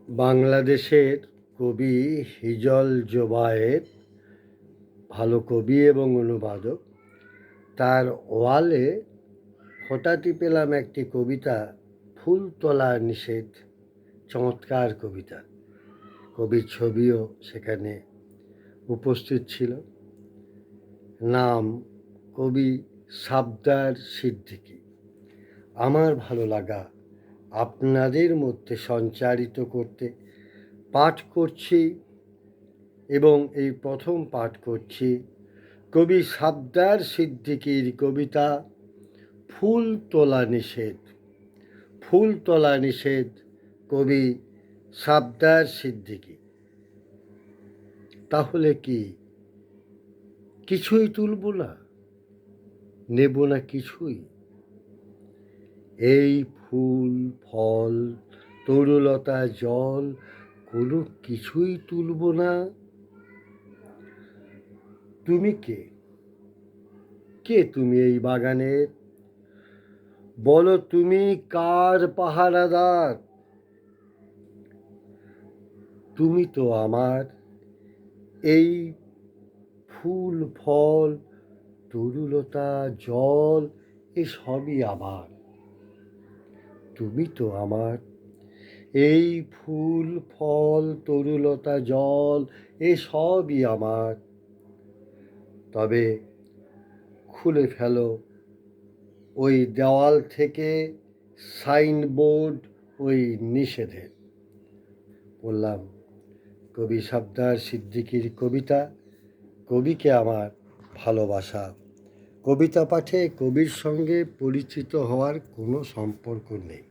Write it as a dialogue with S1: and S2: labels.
S1: বাংলাদেশের কবি হিজল জোবায়ের ভালো কবি এবং অনুবাদক। তার ওয়ালে হঠাৎই পেলাম একটি কবিতা, ফুল তোলা নিষেধ। চমৎকার কবিতা। কবির ছবিও সেখানে উপস্থিত ছিল। নাম কবি সাবদার সিদ্দিকী। আমার ভালো লাগা আপনাদের মধ্যে সঞ্চারিত করতে পাঠ করছি, এবং এই প্রথম পাঠ করছি কবি সাবদার সিদ্দিকীর কবিতা ফুল তোলা নিষেধ। ফুল তোলা নিষেধ, কবি সাবদার সিদ্দিকী। তাহলে কি কিছুই তুলব না, নেব না কিছুই? এই ফুল ফল তরুলতা জল কোনো কিছুই তুলব না? তুমি কে? কে তুমি এই বাগানের? বলো তুমি কার পাহারাদার? তুমি তো আমার এই ফুল ফল তরুলতা জল এসবই আমার। তুমি তো আমার এই ফুল ফল তরুলতা জল এসবই আমার। তবে খুলে ফেলো ওই দেওয়াল থেকে সাইনবোর্ড ওই নিষেধের। বললাম কবি সাবদার সিদ্দিকীর কবিতা, কবিকে আমার ভালোবাসা। কবিতা পাঠে কবির সঙ্গে পরিচিত হওয়ার কোনো সম্পর্ক নেই।